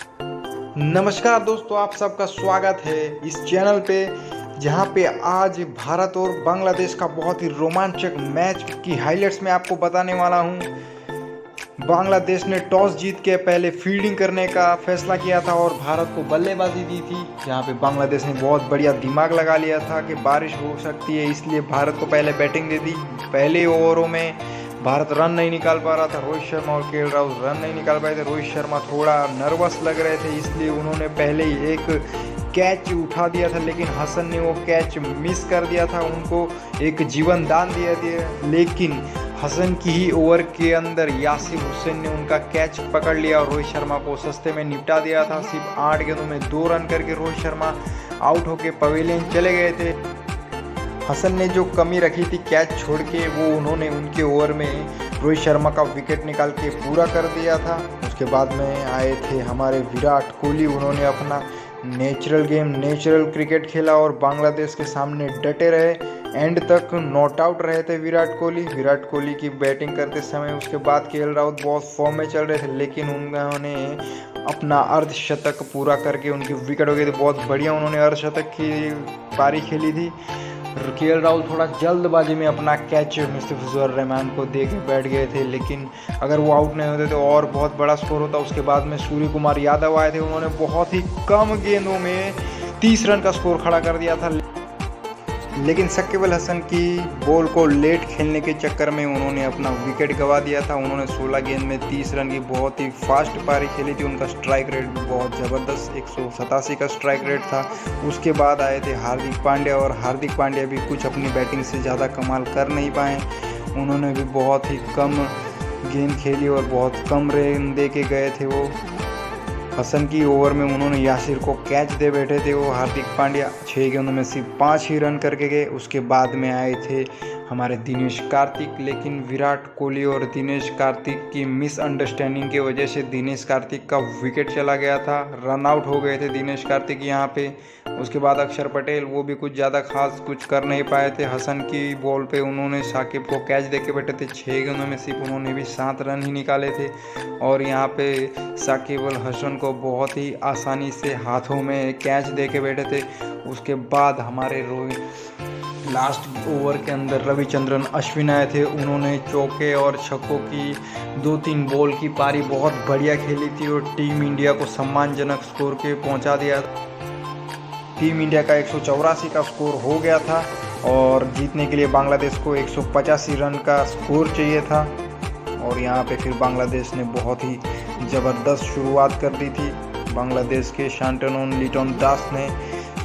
नमस्कार दोस्तों, आप सबका स्वागत है इस चैनल पे जहाँ पे आज भारत और बांग्लादेश का बहुत ही रोमांचक मैच की हाइलाइट्स मैं आपको बताने वाला हूँ। बांग्लादेश ने टॉस जीत के पहले फील्डिंग करने का फैसला किया था और भारत को बल्लेबाजी दी थी, जहाँ पे बांग्लादेश ने बहुत बढ़िया दिमाग लगा लिया था कि बारिश हो सकती है, इसलिए भारत को पहले बैटिंग दे दी। पहले ओवरों में भारत रन नहीं निकाल पा रहा था, रोहित शर्मा और केएल राहुल रन नहीं निकाल पाए थे। रोहित शर्मा थोड़ा नर्वस लग रहे थे, इसलिए उन्होंने पहले ही एक कैच उठा दिया था, लेकिन हसन ने वो कैच मिस कर दिया था, उनको एक जीवन दान दिया। लेकिन हसन की ही ओवर के अंदर यासिर हुसैन ने उनका कैच पकड़ लिया और रोहित शर्मा को सस्ते में निपटा दिया था। सिर्फ 8 गेंदों में 2 रन करके रोहित शर्मा आउट होकर पवेलियन चले गए थे। हसन ने जो कमी रखी थी कैच छोड़ के, वो उन्होंने उनके ओवर में रोहित शर्मा का विकेट निकाल के पूरा कर दिया था। उसके बाद में आए थे हमारे विराट कोहली, उन्होंने अपना नेचुरल गेम, नेचुरल क्रिकेट खेला और बांग्लादेश के सामने डटे रहे। एंड तक नॉट आउट रहे थे विराट कोहली की बैटिंग करते समय। उसके बाद केएल राहुल बहुत फॉर्म में चल रहे थे, लेकिन उन्होंने अपना अर्धशतक पूरा करके उनकी विकेट हो गई थी। बहुत बढ़िया उन्होंने अर्धशतक की पारी खेली थी। केएल राहुल थोड़ा जल्दबाजी में अपना कैच मुस्तफिजुर रहमान को दे के बैठ गए थे, लेकिन अगर वो आउट नहीं होते तो और बहुत बड़ा स्कोर होता। उसके बाद में सूर्य कुमार यादव आए थे, उन्होंने बहुत ही कम गेंदों में 30 रन का स्कोर खड़ा कर दिया था, लेकिन शकीब अल हसन की बॉल को लेट खेलने के चक्कर में उन्होंने अपना विकेट गंवा दिया था। उन्होंने 16 गेंद में 30 रन की बहुत ही फास्ट पारी खेली थी। उनका स्ट्राइक रेट भी बहुत ज़बरदस्त 187 का स्ट्राइक रेट था। उसके बाद आए थे हार्दिक पांड्या, और हार्दिक पांड्या भी कुछ अपनी बैटिंग से ज़्यादा कमाल कर नहीं पाए। उन्होंने भी बहुत ही कम गेंद खेली और बहुत कम रन दे के गए थे। वो हसन की ओवर में उन्होंने यासिर को कैच दे बैठे थे। वो हार्दिक पांड्या 6 गेंदों में सिर्फ 5 ही रन करके गए। उसके बाद में आए थे हमारे दिनेश कार्तिक, लेकिन विराट कोहली और दिनेश कार्तिक की मिसअंडरस्टैंडिंग की वजह से दिनेश कार्तिक का विकेट चला गया था, रन आउट हो गए थे दिनेश कार्तिक यहाँ पे। उसके बाद अक्षर पटेल, वो भी कुछ ज़्यादा खास कुछ कर नहीं पाए थे। हसन की बॉल पे उन्होंने साकिब को कैच दे के बैठे थे, 6 गेंदों में सिर्फ उन्होंने भी 7 रन ही निकाले थे, और यहाँ पे साकिब अल हसन को बहुत ही आसानी से हाथों में कैच दे के बैठे थे। उसके बाद हमारे लास्ट ओवर के अंदर रविचंद्रन अश्विन आए थे, उन्होंने चौके और छक्कों की 2-3 बॉल की पारी बहुत बढ़िया खेली थी और टीम इंडिया को सम्मानजनक स्कोर के पहुंचा दिया। टीम इंडिया का 184 का स्कोर हो गया था और जीतने के लिए बांग्लादेश को 185 रन का स्कोर चाहिए था। और यहाँ पे फिर बांग्लादेश ने बहुत ही ज़बरदस्त शुरुआत कर दी थी। बांग्लादेश के शांतनु लिटन दास ने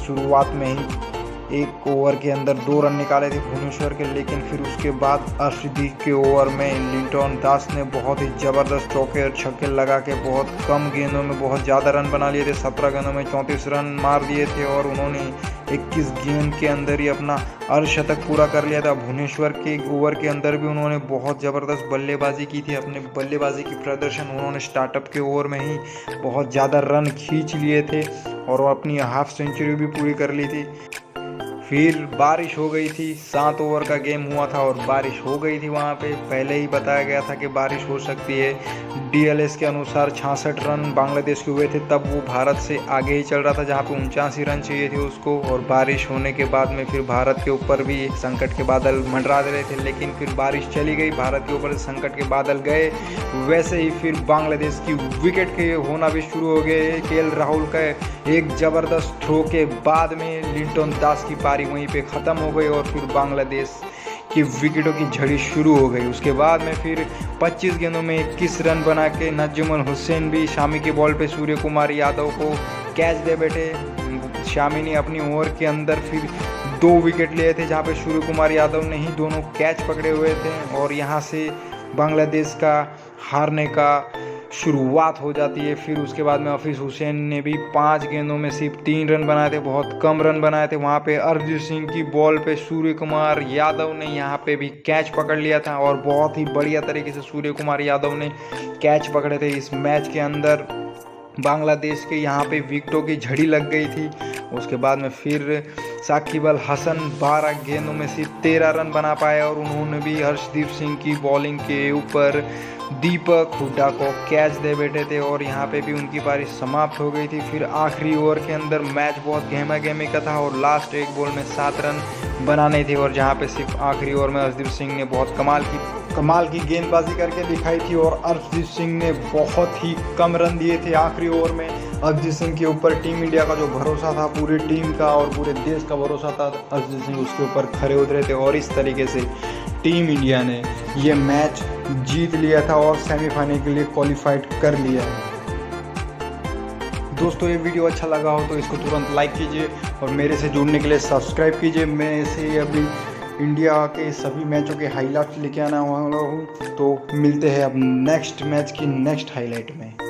शुरुआत में ही 1 ओवर के अंदर 2 रन निकाले थे भुवनेश्वर के, लेकिन फिर उसके बाद अर्शदीप के ओवर में लिटन दास ने बहुत ही ज़बरदस्त चौके और छक्के लगा के बहुत कम गेंदों में बहुत ज़्यादा रन बना लिए थे। 17 गेंदों में 34 रन मार दिए थे और उन्होंने 21 गेंद के अंदर ही अपना अर्धशतक पूरा कर लिया था। भुवनेश्वर के ओवर के अंदर भी उन्होंने बहुत ज़बरदस्त बल्लेबाजी की थी। अपने बल्लेबाजी की प्रदर्शन उन्होंने स्टार्टअप के ओवर में ही बहुत ज़्यादा रन खींच लिए थे और अपनी हाफ सेंचुरी भी पूरी कर ली थी। फिर बारिश हो गई थी, 7 ओवर का गेम हुआ था और बारिश हो गई थी। वहाँ पे पहले ही बताया गया था कि बारिश हो सकती है। डीएलएस के अनुसार 66 रन बांग्लादेश के हुए थे, तब वो भारत से आगे ही चल रहा था, जहाँ पे 79 रन चाहिए थे उसको। और बारिश होने के बाद में फिर भारत के ऊपर भी एक संकट के बादल मंडरा रहे थे, लेकिन फिर बारिश चली गई, भारत के ऊपर संकट के बादल गए। वैसे ही फिर बांग्लादेश की विकेट के होना भी शुरू हो गए। केएल राहुल का एक ज़बरदस्त थ्रो के बाद में लिटन दास की पारी वहीं पे ख़त्म हो गई और फिर बांग्लादेश की विकेटों की झड़ी शुरू हो गई। उसके बाद में फिर 25 गेंदों में 21 रन बना के नजमुल हुसैन भी शामी की बॉल पे सूर्य कुमार यादव को कैच दे बैठे। शामी ने अपनी ओवर के अंदर फिर 2 विकेट लिए थे, जहाँ पे सूर्य कुमार यादव ने ही दोनों कैच पकड़े हुए थे और यहाँ से बांग्लादेश का हारने का शुरुआत हो जाती है। फिर उसके बाद में हफीज़ हुसैन ने भी 5 गेंदों में सिर्फ 3 रन बनाए थे, बहुत कम रन बनाए थे। वहाँ पे अर्शदीप सिंह की बॉल पे सूर्य कुमार यादव ने यहाँ पे भी कैच पकड़ लिया था और बहुत ही बढ़िया तरीके से सूर्य कुमार यादव ने कैच पकड़े थे। इस मैच के अंदर बांग्लादेश के यहाँ पे विकेटों की झड़ी लग गई थी। उसके बाद में फिर साकिब अल हसन 12 गेंदों में सिर्फ 13 रन बना पाए और उन्होंने भी हर्षदीप सिंह की बॉलिंग के ऊपर दीपक हुड्डा को कैच दे बैठे थे और यहाँ पे भी उनकी पारी समाप्त हो गई थी। फिर आखिरी ओवर के अंदर मैच बहुत गहमा गहमी का था और लास्ट एक बॉल में 7 रन बनाने थे और जहाँ पे सिर्फ आखिरी ओवर में अर्शदीप सिंह ने बहुत कमाल की गेंदबाजी करके दिखाई थी और अर्शदीप सिंह ने बहुत ही कम रन दिए थे आखिरी ओवर में। अर्शदीप सिंह के ऊपर टीम इंडिया का जो भरोसा था, पूरी टीम का और पूरे देश का भरोसा था, अर्शदीप सिंह उसके ऊपर खरे उतरे थे और इस तरीके से टीम इंडिया ने ये मैच जीत लिया था और सेमीफाइनल के लिए क्वालिफाइड कर लिया है। दोस्तों, ये वीडियो अच्छा लगा हो तो इसको तुरंत लाइक कीजिए और मेरे से जुड़ने के लिए सब्सक्राइब कीजिए। मैं ऐसे अभी इंडिया के सभी मैचों के हाइलाइट्स लेके आना वाला हूँ, तो मिलते हैं अब नेक्स्ट मैच की नेक्स्ट हाईलाइट में।